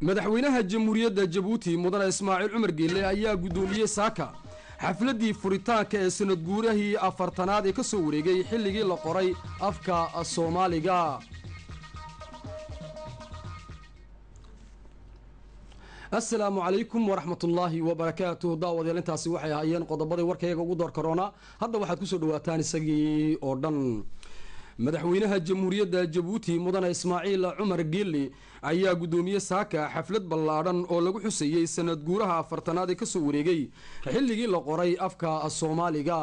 madaxweynaha jamhuuriyadda Jabuuti mudane Ismaaciil Cumar Geelle ayaa gudoomiyay saaka xafladii furitaanka ee sanad guurahii afartanaad ee ka soo wareegay xilligii la qoray afka Soomaaliga. السلام عليكم ورحمة الله وبركاته داود يلنتاسي waxay hayeen qodobada warkayga ugu door corona hadda waxaad ku soo dhawaataan isagii oo dhan madaxweynaha jamhuuriyadda Jabuuti mudane Ismaaciil Cumar Geelle ayaa gudoomiyay saaka xaflad ballaaran oo lagu xuseeyay sanad guuraha afartanaad ee ka soo wareegay xilligii la qoray afka Soomaaliga.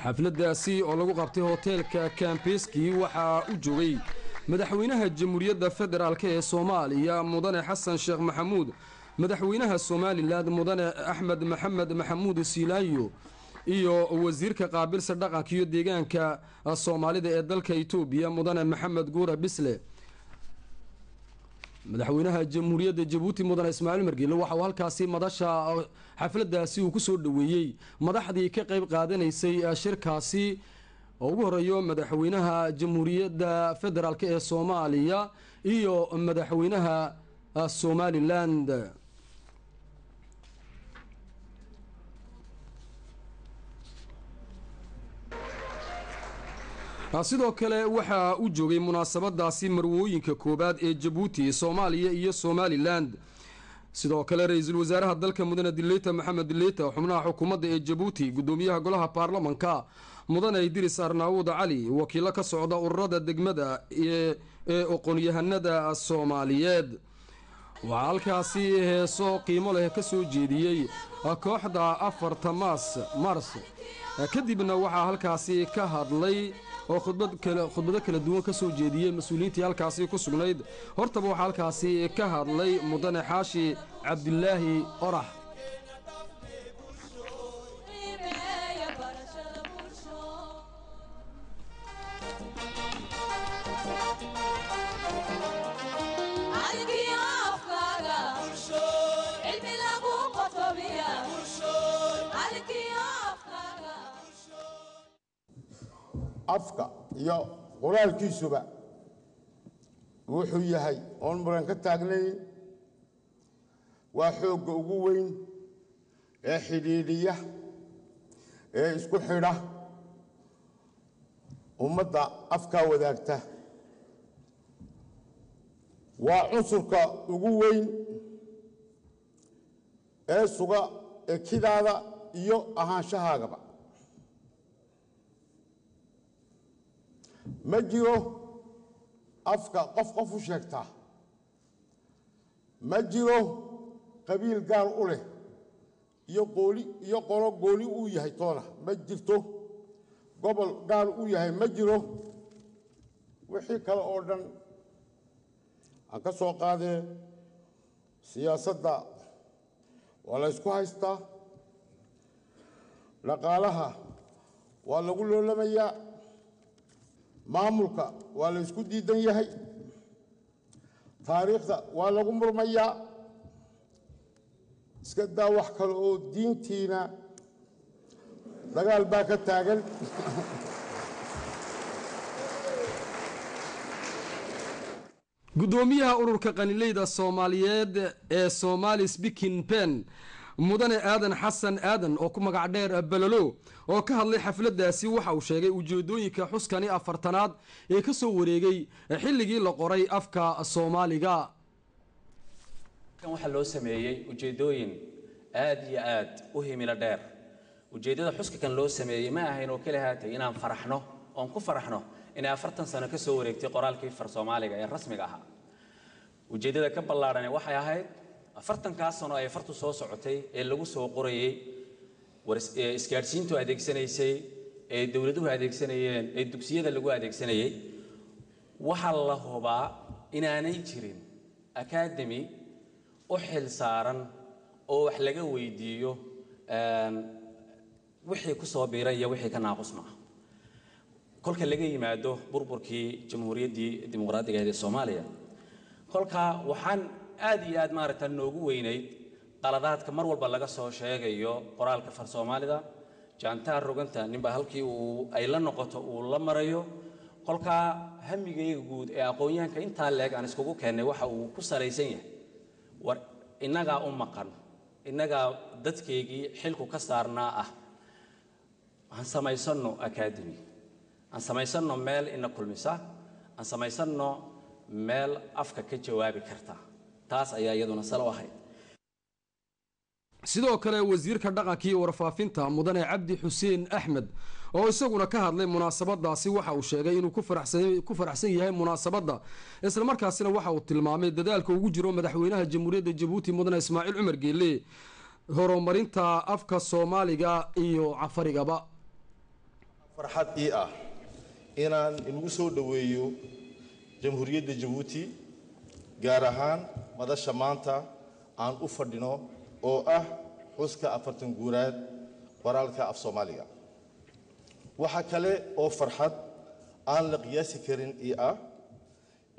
xafladaasi oo lagu qabtay hoteelka Campeski waxa uu joogay madaxweynaha jamhuuriyadda federaalka ee Soomaaliya mudane Xasan Sheekh Maxamuud madaxweynaha Soomaaliland mudane Axmed Maxamed Maxamuud Siilaanyo iyo wasiirka qaabilsa dhaqanka iyo deegaanka Soomaalida ee dalka Itoobiya mudane Maxamed Guura Bisle. madaxweynaha jamhuuriyadda Jabuuti mudane Ismaaciil Cumar Geelle waxa uu halkaasi madasha xafladaasi uu ku soo dhaweeyay madaxdii ka qayb qaadanaysay shirkaasi oo ugu horeeyo madaxweynaha jamhuuriyadda federaalka ee Soomaaliya iyo madaxweynaha Somaliland. sidoo kale waxa uu joogay munaasabadaasi marwooyinka koobaad ee Jabuuti Soomaaliya iyo Somaliland. sidoo kale ra'iisul wasaaraha dalka mudane Dileeta Maxamed Dileeta xubnaha xukuumadda ee Jabuuti gudoomiyaha golaha baarlamaanka mudane Idris Arnaawud Cali wakiilo ka socda ururada degmada ee aqoon-yahanada Soomaaliyeed. waxaa halkaasi heeso qiimo leh ka soo jeediyay kooxda afarta Mars kadibna waxaa halkaasi ka hadlay oo khudbado kala duwan ka soo jeediyay mas'uuliyiintii halkaasi ku sugnayd. hortaba waxaa halkaasi ka hadlay mudane Xaashi Cabdillaahi Orax. afka iyo qoraalkiisuba wuxuu yahay oon muran ka taagnayn waa xoogga ugu weyn ee xidhiidhiya ee isku xidha ummadda afka wadaagta waa cunsurka ugu weyn ee suga ekidaada iyo ahaanshahaagaba ma jiro afka qof u sheegta ma jiro qabiil gaar u leh iyo qolo gooni uu yahay toona ma jirto gobol gaar u yahay ma jiro wixii kale oo dhan aan ka soo qaadee siyaasadda waa la isku haystaa dhaqaalaha waa lagu loolamayaa maamulka waa la isku diidan yahay taariikhda waa lagu murmayaa iska daa wax kale oo diintiina dagaal baa ka taagan gudoomiyaha ururka qaniileyda Soomaaliyeed ee Somali Speaking Pen mudane aadan xasan aadan oo ku magac dheer balalo oo ka hadlay xafladaasi waxa uu sheegay ujeedooyinka xuskani afartanaad ee ka soo wareegay xilligii la qoray afka Soomaaliga. kan waxa loo sameeyay ujeedooyin aad iyo aad u himilo dheer. ujeedada xuska kan loo sameeyay ma ahayn oo kaliya haatay inaan faraxno oon ku faraxno in 40 sano ka soo wareegtay qoraalkii far Soomaaliga ee rasmiga ahaa. ujeedada ka ballaaran waxay ahayd 40 sano ay fartu soo socotay ee lagu soo qorayay isgaarsiintu adeegsanaysay ee dawladuhu adeegsanayeen ee dugsiyada lagu adeegsanayay waxa la hubaa inaanay jirin academy u xil saaran oo wax laga weydiiyo wixii ku soo biiray iyo wixii ka naaqusma kolka laga yimaado burburkii jamhuuriyaddii dimuqraadiga ee Soomaaliya kolka waxaan aad iyo aad maaragtay noogu weynayd qaladaadka mar walba laga soo sheegayo qoraalka far Soomaalida jaantaar roganta ninba halkii uu ay la noqoto uu la marayo kolka hamigayga guud ee aqoonyahanka inta leeg aan iskugu keenay waxa uu ku salaysan yahay war inaga u maqan inaga dadkeegii xilku ka saarnaa ah aan samaysano academy aan samaysano meel ina kulmisa aan samaysano meel afka ka jawaabi karta taas ayaa iyaduna salo ahayd sidoo kale wasiirka dhaqanka iyo warfaafinta mudane cabdi xuseen axmed oo isaguna ka hadlay munaasabadaasi waxa uu sheegay inuu ku faraxsan yahay munaasabada isla markaasina waxa uu tilmaamay dadaalka ugu jiro madaxweynaha jamhuuriyadda Jabuuti mudane Ismaaciil Cumar Geelle horumarinta afka Soomaaliga iyo Cafarigaba farxad ii ah inaan inagu soo dhaweeyo jamhuuriyadda Jabuuti gaar ahaan madasha maanta aan u fadhino oo ah xuska 40 guuraad qoraalka af Soomaaliga waxa kale oo farxad aan la qiyaasi karin ii ah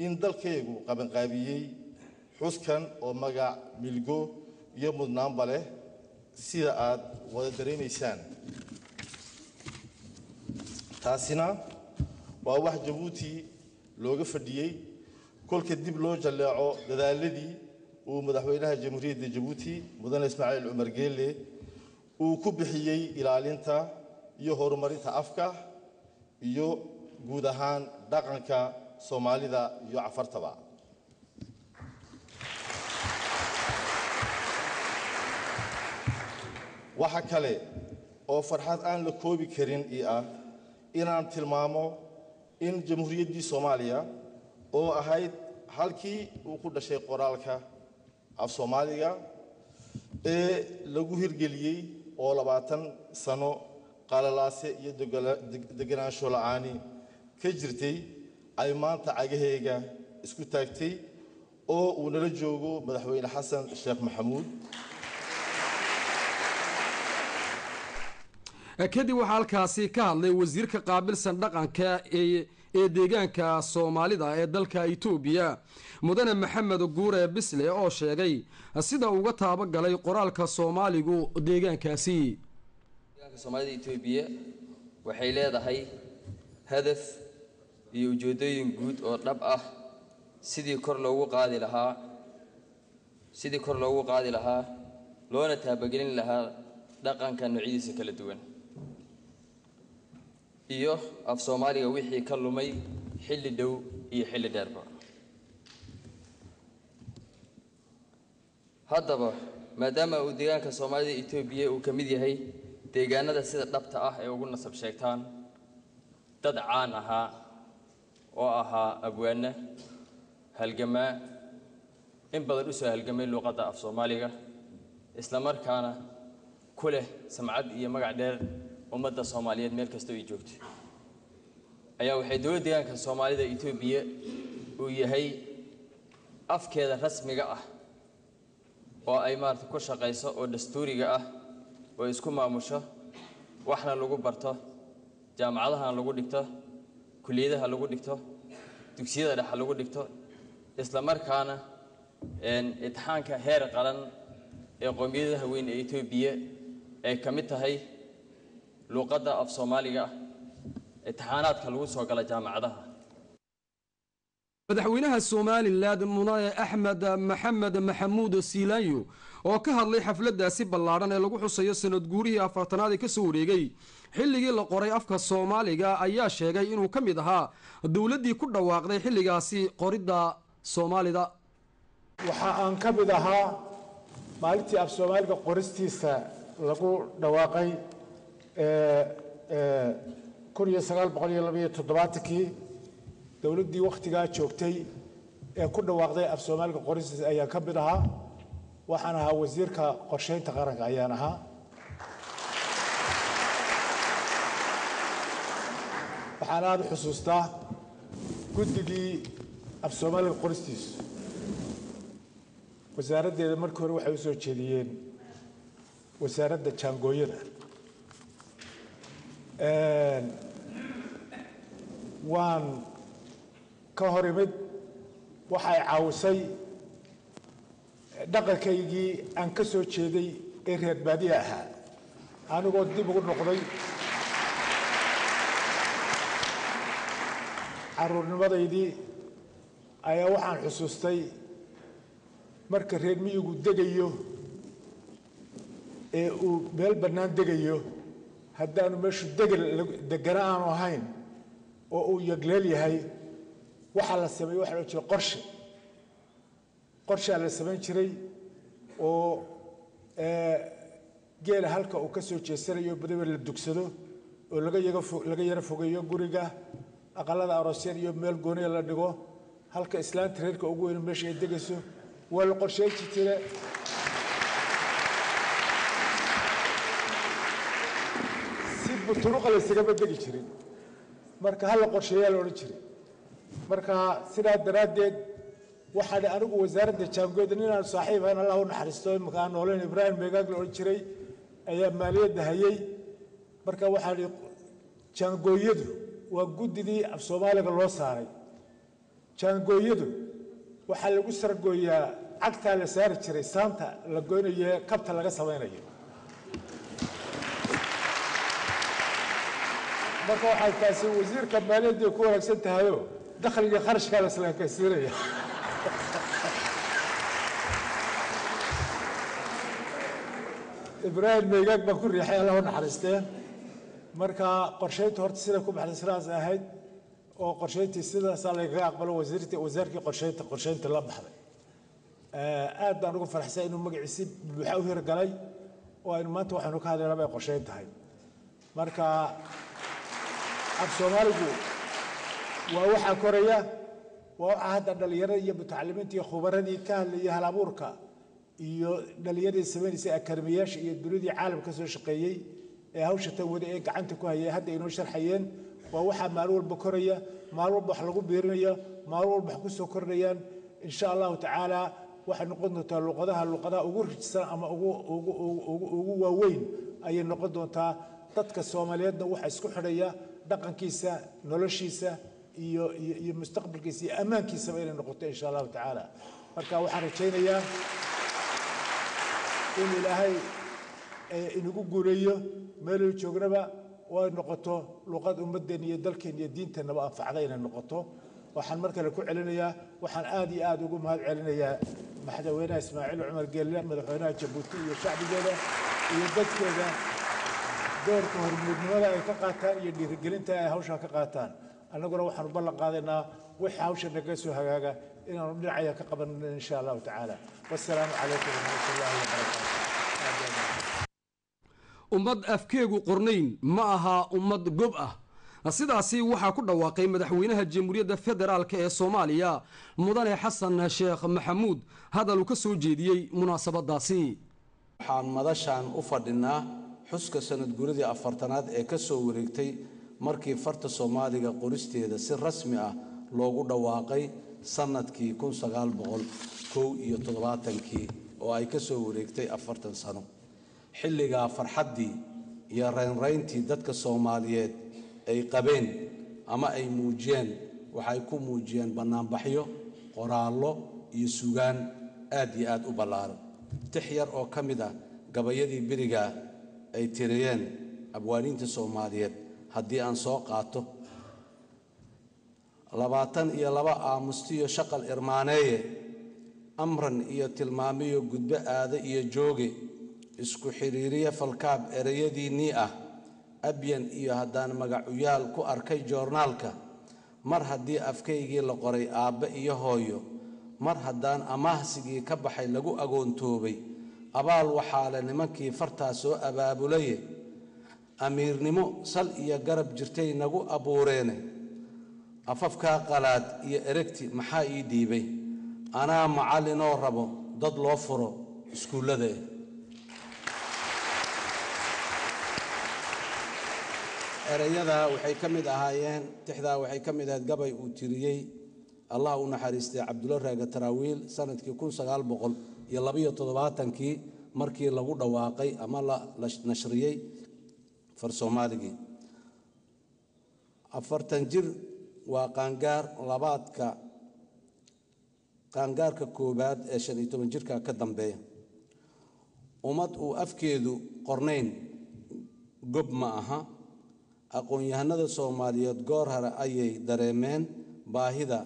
in dalkaygu qabanqaabiyay xuskan oo magac milgo iyo mudnaanba leh sida aad wada dareemaysaan taasina waa wax Jabuuti looga fadhiyay kolka dib loo jaleeco dadaaladii uu madaxweynaha jamhuuriyadda Jabuuti mudane Ismaaciil Cumar Geelle uu ku bixiyay ilaalinta iyo horumarinta afka iyo guud ahaan dhaqanka Soomaalida iyo Cafartaba waxa kale oo farxad aan la koobi karin ii ah inaan tilmaamo in jamhuuriyaddii Soomaaliya oo ahayd halkii uu ku dhashay qoraalka af Soomaaliga ee lagu hirgeliyay oo 20 sano qalalaase iyo deganaansho la'aani ka jirtay ay maanta cagaheyga isku taagtay oo uu nala joogo madaxweyne Xasan Sheekh Maxamuud kadib waxa halkaasi ka hadlay wasiirka qaabilsan dhaqanka ee deegaanka Soomaalida ee dalka Itoobiya mudane Maxamed Guure Bisle oo sheegay sida uga taabagalay qoraalka Soomaaligu deegaankaasi Soomaalida Itoobiya waxay leedahay hadaf iyo ujeedooyin guud oo dhab ah sidii kor loogu qaadi lahaa loona taabagelin lahaa dhaqanka noocyadiisa kala duwan iyo af Soomaaliga wixii ka lumay xilli dhow iyo xilli dheerba haddaba maadaama uu deegaanka Soomaalida Itoobiya uu ka mid yahay deegaanada sida dhabta ah ee ugu nasab sheegtaan dad caan ahaa oo ahaa abwaana halgamaa in badan u soo halgamay luqadda af Soomaaliga isla markaana ku leh samcad iyo magac dheer ummadda Soomaaliyeed meel kasta ay joogto ayaa waxay dowladda deegaanka Soomaalida Itoobiya uu yahay afkeeda rasmiga ah oo ay maarta ku shaqeyso oo dastuuriga ah oo isku maamusho waxna lagu barto jaamacadaha lagu dhigto kulliyadaha lagu dhigto dugsiyada dhexe lagu dhigto isla markaana imtixaanka heer qaran ee qoomiyadaha weyn ee Itoobiya ay kamid tahay luqadda af Soomaaliga imtixaanaadka lagu soo gala jaamacadaha madaxweynaha Soomaaliland mudane Axmed Maxamed Maxamuud Siilaanyo oo ka hadlay xafladaasi ballaaran ee lagu xusayo sanad guurihii 40aad ee ka soo wareegay xilligii la qoray afka Soomaaliga ayaa sheegay inuu ka mid ahaa dawladdii ku dhawaaqday xilligaasi qoridda Soomaalida waxa aan ka mid ahaa maalintii af Soomaaliga qoristiisa lagu dhawaaqay 1972 dawladdii waqtigaa joogtay ee ku dhawaaqday af Soomaaliga qoristiisa ayaa ka mid ahaa waxaan ahaa wasiirka qorsheynta qaranka ayaan ahaa waxaan aad xusuustaa guddigii af Soomaaliga qoristiisa wasaaraddeeda markii hore waxay u soo jeediyeen wasaaradda jaangooyada waan ka hor imid waxay caawisay dhaqankaygii aan ka soo jeeday ee reer baadiye ahaa anigoo dib ugu noqday caruurnimadeydii ayaa waxaan xusuustay marka reer miyigu degayo ee uu meel bannaan degayo haddaanu meeshu degana aanu ahayn oo uu yagleel yahay waxaa la sameeyey waxa la jiro qorshaa la samayn jiray oo geela halka uu ka soo jeesanayo badaba la dugsado oo laga yara fogeeyo guriga aqalada aroosyada iyo meel gooniya la dhigo halka islaanta reerka ugu weyn meesha ay degayso waa la qorsheyn jiray si buturuqa la isagama degi jirin marka hal la qorsheeyaa la odhan jiray marka sidaa daraaddeed waxaan anigu wasaaradda jaangooda ninaan saaxiib ahayn allah u naxariisto imika aan nooleyn ibraahim meegaag la odhan jiray ayaa maaliyadda hayay marka waxaa idhi jaangooyadu waa guddidii af soomaaliga loo saaray jaangooyadu waxaa lagu sargooyaa cagtaa la saari jiray saanta la goynayo kabta laga samaynayo marka waxay taasi wasiirka maaliyadda ku wanaagsan tahayoo dakhliga kharashkaa la isla kaysiinaya ibraahim meegaag baan ku riixay allah u naxariistee marka qorshaynta horta siday ku baxday sidaas ahayd oo qorshayntii sidaasaa lagaga aqbalo wasaarkii qorshaynta la baxday aad baan ugu faraxsan inuu magaciisi buuxa u hirgalay oo aynu maanta waxaynu ka hadlaynaa bay qorshayn tahay marka af soomaaligu waa waxaa koraya waa waxaa hadda dhallinyarada iyo mutacalimiinta iyo khubaradii ka hadlayay hal abuurka iyo dhallinyaradii samaynaysay akaademiyaasha iyo dunidii caalam ka soo shaqeeyey ee hawsha tan wada ee gacanta ku hayay hadda inoo sharxayeen waa waxaa maalin walba koraya maalin walba wax lagu biirinaya maalin walba wax ku soo kordhayaan insha allahu tacaala waxay noqon doontaa luqadaha ugu rijisan ama ugu waaweyn ayay noqon doontaa dadka soomaaliyeedna waxa isku xidhaya dhaqankiisa noloshiisa iyo mustaqbalkiisa iyo ammaankiisaba inay noqoto insha allahu tacaala marka waxaan rajaynayaa in ilaahay inagu guuleeyo meeluu joognaba oo ay noqoto luqad ummadeen iyo dalkeen iyo diinteennaba anfacda inay noqoto waxaan mar kale ku celinayaa waxaan aad iyo aad ugu mahad celinayaa madaxweynaha ismaaciil cumar geelle madaxweynaha jabuuti iyo shacbigeeda iyo dadkeeda doorka hormuudnimada ay ka qaataan iyo dhiirigelinta ay hawshaa ka qaataan annaguna waxaanu ballan qaadaynaa wixii hawsha naga soo hagaaga inaanu dhinacaya ka qabanno insha allahu tacaala wassalaamu calaykum waraxmatullaahi wabarakaatu ummad afkeegu qornayn ma aha ummad gob ah sidaasi waxaa ku dhawaaqay madaxweynaha jamhuuriyadda federaalk ee soomaaliya mudane xasan sheekh maxamuud hadal uu ka soo jeediyey munaasabadaasi waxaan madashaan u fadhinaa xuska sanad guuradii afartanaad ee ka soo wareegtay markii farta soomaaliga qoristeeda si rasmi ah loogu dhawaaqay sanadkii 1971 oo ay ka soo wareegtay 40 sano xilligaa farxaddii iyo raynrayntii dadka Soomaaliyeed ay qabeen ama ay muujiyeen waxay ku muujiyeen banaanbaxyo qoraallo iyo suugaan aad iyo aad u ballaaran tix yar oo ka mid ah gabayadii beriga ay tiriyeen abwaaniinta Soomaaliyeed haddii aan soo qaato 22 aamustiyo shaqal irmaaneeye amran iyo tilmaamiyo gudbo aada iyo jooge isku xiriiriye falkaab ereyadiinii ah abyan iyo haddaan magacuyaal ku arkay joornaalka mar haddii afkaygii la qoray aabbe iyo hooyo mar haddaan amaahsigii ka baxay lagu agoontoobay abaal waxaa le nimankii fartaa soo abaabulaye amiirnimo sal iyo garab jirtay nagu abuureene afafkaa qalaad iyo eragti maxaa ii dhiibay anaa macallinoo rabo dad loo furo iskuullada erayada waxay ka mid ahaayeen tixdaa waxay ka mid ahayd gabay uu tiriyey allah u naxariistay cabdulla raaga taraawiil sanadkii 1972 markii lagu dhawaaqay ama la nashriyey far Soomaaligii 40 jir waa qaangaarka koobaad ee 15 jirka ka dambeeya ummad uu afkeedu qornayn gob ma aha aqoon-yahanada Soomaaliyeed goor hore ayay dareemeen baahida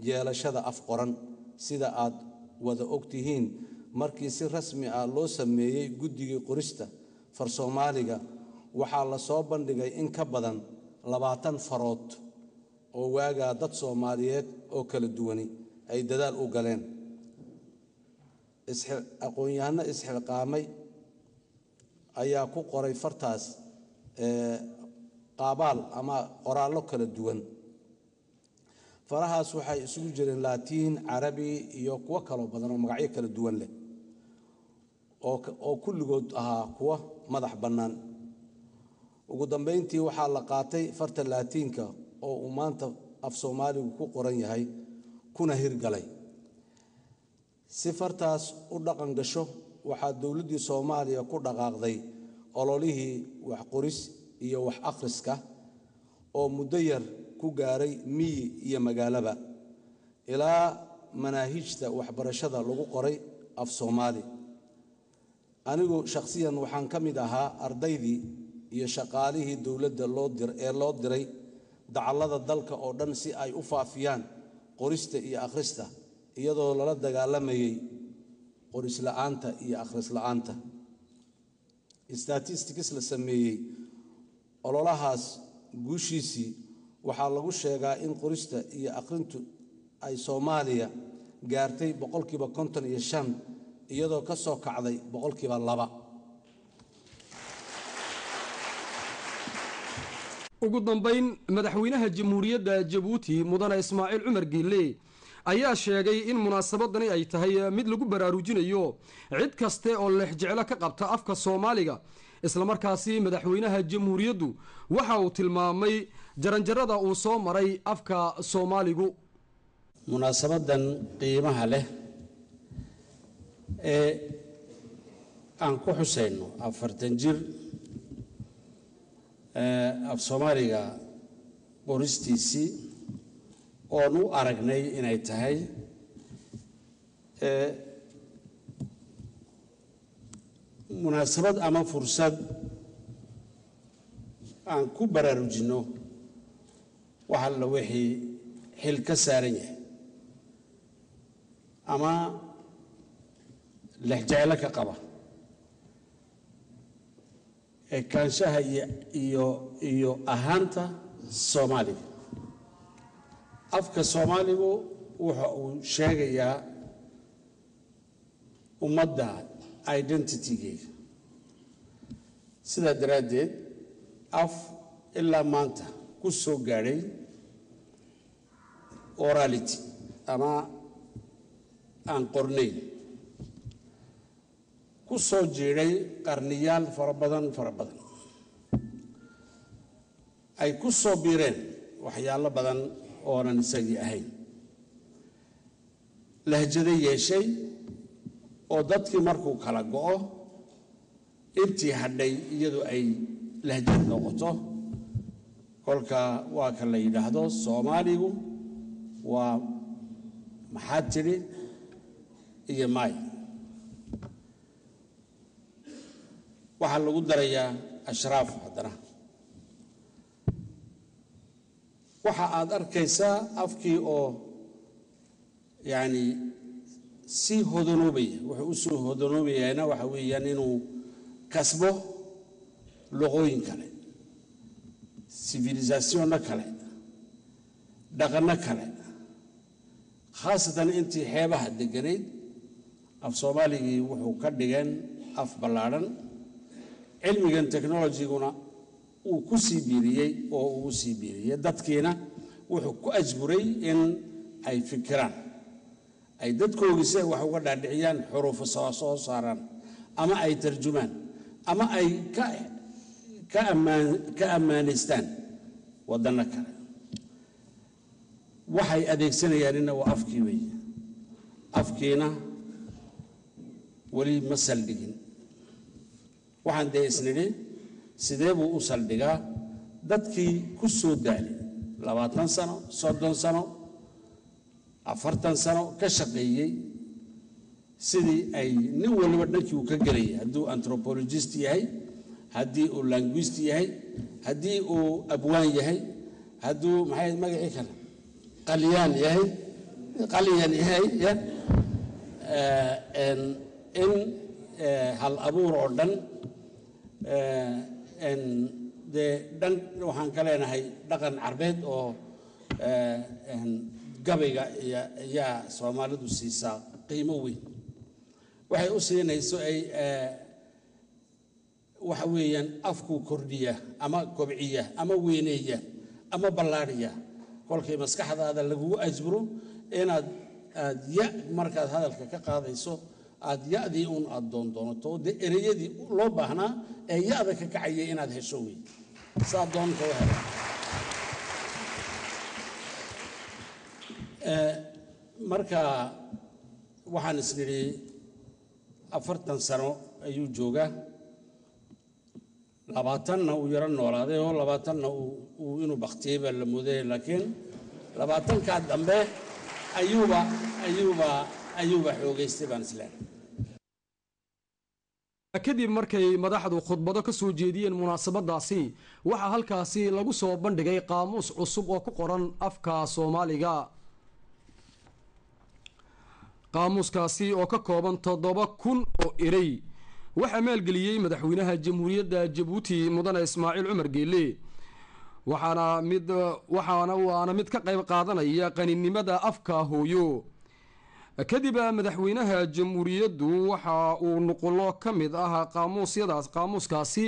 yeelashada af qoran sida aad wada ogtihiin markii si rasmi ah loo sameeyay guddiga qorista far Soomaaliga waxaa la soo bandhigay in ka badan 20 farood oo waaga dad Soomaaliyeed oo kala duwani ay dadaal u galeen aqoon-yahano isxilqaamay ayaa ku qoray fartaas qaabaal ama qoraallo kala duwan farahaas waxay isugu jireen Laatiin Carabi iyo kuwa kale badan oo magacyo kala duwan leh oo kulligood ahaa kuwa madax bannaan ugu dambeyntii waxaa la qaatay farta Laatiinka oo uu maanta af Soomaaligu ku qoran yahay kuna hirgalay si fartaas u dhaqan gasho waxaa dawladda Soomaaliya ku dhaqaaqday ololihii wax qoris iyo wax akhriska oo muddo yar ku gaaray miyi iyo magaalaba ilaa manaahijta waxbarashada lagu qoray af Soomaali anigu shakhsiyan waxaan ka mid ahaa ardaydii iyo shaqaalihii dawladda loo diray dacallada dalka oo dhan si ay u faafiyaan qorista iyo akhrista iyadoo lala dagaalamayay qoris la'aanta iyo akhris la'aanta statistics la sameeyay ololahaas guushiisii waxaa lagu sheegaa in qorista iyo akhrintu ay Soomaaliya gaartay 55% iyadoo ka soo kacday 2%. ugu dambeyn madaxweynaha jamhuuriyadda Djibouti mudane Ismaaciil Cumar Geelle ayaa sheegay in munaasabadani ay tahay mid lagu baraarujinayo cid kaste oo lexjeclo ka qabta afka Soomaaliga isla markaasi madaxweynaha jamhuuriyaddu waxa uu tilmaamay jaranjarada uu soo maray afka Soomaaligu munaasabadan qiimaha leh ee aan ku xuseyno 40 jir af Soomaaliga qoristiisii oo nu aragnay inay tahay munaasabad ama fursad aan ku baraarujino waxa la wixii xil ka saaran yahay ama lexjeclo ka qaba kaanshaha iyo ahaanta Soomaaliga afka Soomaaligu waxa uu sheegayaa ummadda identity-geeda sidaa daraaddeed af ilaa maanta ku soo gaadhay orality ama aan qornayn ku soo jeeday qarniyaal fara badan ay ku soo biireen waxyaalo badan oonan isagii ahayn lahjada yeeshay oo dadkii markuu kala go'o intii hadhay iyadoo ay lahjad noqoto kolka waa ka la yidhaahdo Soomaaligu waa maxaad tidhi iyo maay waxaa lagu darayaa ashraaf haddana waxa aad arkaysaa afkii oo yani si hodonoobaya wuxuu u soo hodonoobayana waxa weeyaan inuu kasbo luqooyin kale civilisationna kale dhaqanno kale khaasatan intii xeebaha deganayd af Soomaaligii wuxuu ka dhigeen af ballaadhan cilmigan technology-guna uu ku sii biiriyey oo uu sii biiriyey dadkiina wuxuu ku ajburay in ay fikiraan ay dadkoogisa wax uga dhaadhiciyaan xuruufo soo saaraan ama ay tarjumaan ama ay ka ammaanaystaan waddanno kale waxay adeegsanayaanina waa afkii weeye afkiina weli ma saldhigin waxaan dee isnidhi sidee buu u saldhigaa dadkii ku soo daalay 20 sano 30 sano 40 sano ka shaqeeyey sidii ay nin waliba dhankii uu ka gelayay hadduu anthropologist yahay haddii uu linguist yahay haddii uu abwaan yahay hadduu maxay magacii kale qaliyaan yahay in hal abuur oo dhan dee dhan waxaan ka leenahay dhaqan carbeed oo gabayga ayaa soomaalidu siisaa qiimo weyn waxay u siinayso ay waxa weeyaan afku kordhiya ama kobciya ama weyneeya ama ballaariya kolkay maskaxdaada lagu ajburo inaad ya markaad hadalka ka qaadayso aad ya'dii uun aad doondoonato dee ereyadii loo baahnaa ee ya'da ka kacayay inaad hesho wey saa doonka u helo marka waxaan isnidhi 40 sano ayuu joogaa 20na uu yaro noolaaday oo 20na uu inuu baktiyey baa la mooday laakiin 20kaa dambe ayuuba xoogaystay baan isleeyahay kadib markay madaxdu khudbado ka soo jeediyeen munaasabadaasi waxaa halkaasi lagu soo bandhigay qaamuus cusub oo ku qoran afka Soomaaliga qaamuuskaasi oo ka kooban 7,000 oo erey waxaa maalgeliyey madaxweynaha jamhuuriyadda Jabuuti mudane Ismaaciil Cumar Geelle waxaana mid ka qayb qaadanaya qaninimada afka hooyo kadib madaxweynaha jamhuuriyaddu waxa uu nuqulo ka mid ah qaamuuskaasi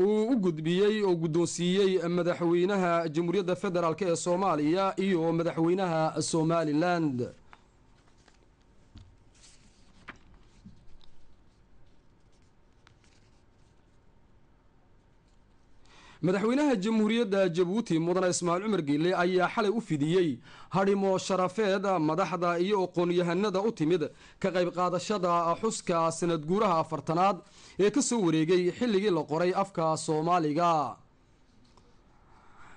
uu u gudbiyey oo guddoonsiiyey madaxweynaha jamhuuriyadda federaalk ee Soomaaliya iyo madaxweynaha Somaliland madaxweynaha jamhuuriyadda Jabuuti mudane Ismaaciil Cumar Geelle ayaa xalay u fidiyey harimo sharafeed madaxda iyo aqoon-yahanada u timid ka qayb qaadashada xuska sanad guuraha 40aad ee ka soo wareegay xilligii la qoray afka Soomaaliga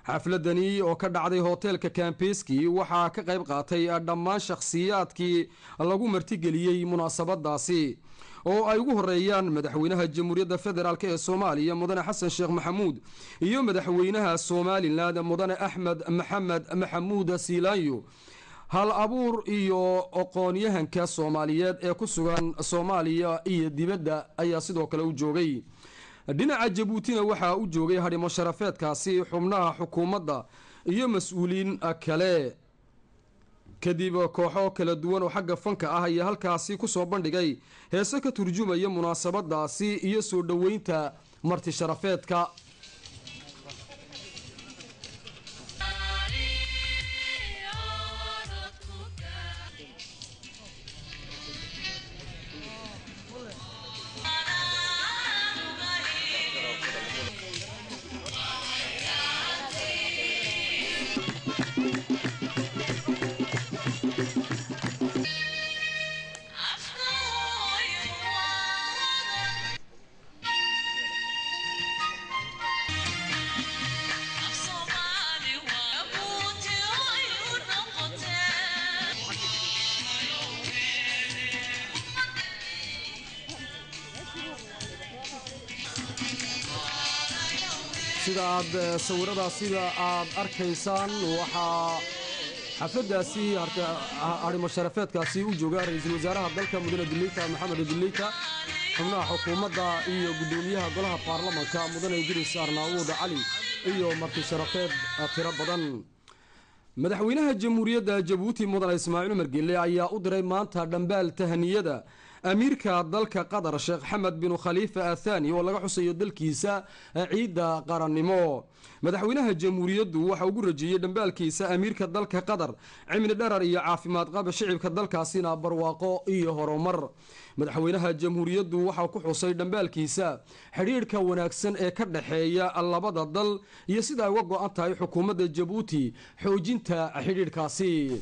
xafladani oo ka dhacday hoteelka Campeski waxaa ka qayb qaatay dhammaan shakhsiyaadkii lagu martigeliyey munaasabadaasi oo ay ugu horeeyaan madaxweynaha jamhuuriyadda federaalk ee Soomaaliya mudane Xasan Sheekh Maxamuud iyo madaxweynaha Somaliland mudane Axmed Maxamed Maxamuud Siilaanyo hal abuur iyo aqoon-yahanka Soomaaliyeed ee ku sugan Soomaaliya iyo dibadda ayaa sidoo kale u joogay dhinaca Jabuutina waxaa u joogay harimo sharafeedkaasi xubnaha xukuumadda iyo mas'uuliin kale kadib kooxo kala duwan oo xagga fanka ah ayaa halkaasi ku soo bandhigay heeso ka turjumaya munaasabadaasi iyo soo dhoweynta marti sharafeedka sida aad sawiradaasida aad arkaysaan waxaa xafladaasi harimo sharafeedkaasi u jooga ra'iisul wasaaraha dalka mudane Dileyta Maxamed Dileyta xubnaha xukuumadda iyo gudoomiyaha golaha baarlamaanka mudane Idris Arnaawud Cali iyo marti sharafeed tiro badan madaxweynaha jamhuuriyadda Jabuuti mudane Ismaaciil Cumar Geelle ayaa u diray maanta dhambaal tahaniyada أميركا دالك قدر الشيخ حمد بن خليفة الثاني والله حسين دلكيسا عيدا قرنمو مدحوينها الجمهورية وحا وقرجي دنبالكيسا أميركا دالك قدر عمل الدرر إيا عافمات غاب الشعب كدالك سينا برواقو إيا هرومر مدحوينها الجمهورية وحا وحسين دنبالكيسا حريركا وناكسن إيا كردحيا اللابد الدل يسيدا وقو أنتاي حكومة جيبوتي حوجينتا حريركا سي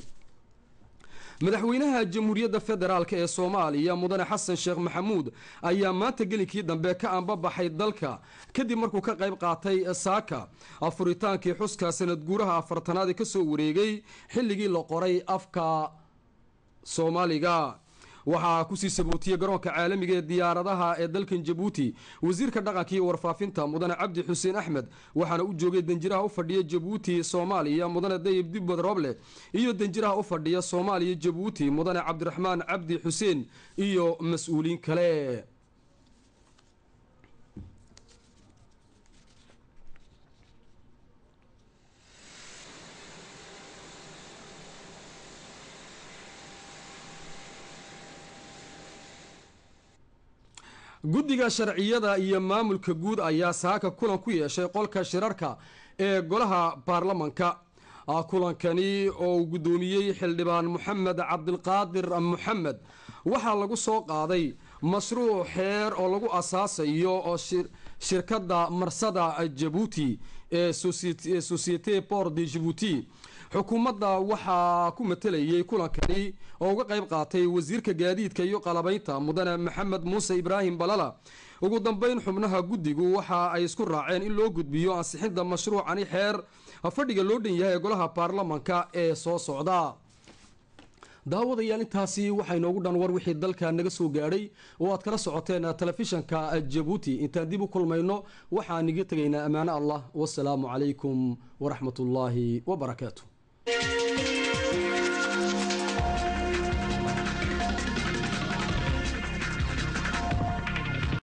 madaxweynaha jamhuuriyadda federaalk ee Soomaaliya mudane Xasan Sheekh Maxamuud ayaa maanta gelinkii dambe ka anbabaxay dalka kadib markuu ka qayb qaatay saaka afuritaankii xuska sanad guuraha 40aad ka soo wareegay xilligii la qoray afka Soomaaliga waxaa kusii sabootiyey garoonka caalamiga ee diyaaradaha ee dalkan jabuuti wasiirka dhaqanka iyo warfaafinta mudane cabdi xuseen axmed waxaana u joogay danjiraha u fadhiya jabuuti soomaaliya mudane dayib dibbad roble iyo danjiraha u fadhiya soomaaliya jabuuti mudane cabdiraxmaan cabdi xuseen iyo mas-uuliin kale. guddiga sharciyada iyo maamulka guud ayaa saaka kulan ku yeeshay qolka shirarka ee golaha baarlamanka. kulankani oo uu guddoomiyey xildhibaan moxamed cabdilqaadir moxamed waxaa lagu soo qaaday mashruuc xeer oo lagu asaasayo oo shirkadda marsada jabuuti ee societe port de jabuuti. xukuumadda waxaa ku matelayay kulankani oo uga qayb qaatay wasiirka gaadiidka iyo qalabaynta mudane maxamed muuse ibraahim balala. ugu dambeyn xubnaha guddigu waxa ay isku raaceen in loo gudbiyo ansixinta mashruucani xeer fadhiga loo dhan yahay ee golaha baarlamanka ee soo socda. daawadayaal intaasi waxaa inoogu dhan war wixii dalka naga soo gaadhay oo aad kala socoteen telefishanka jabuuti. intaan dib u kulmayno waxaan iga tegaynaa ammaano allah. wasalaamu calaykum waraxmatullaahi wabarakaatu.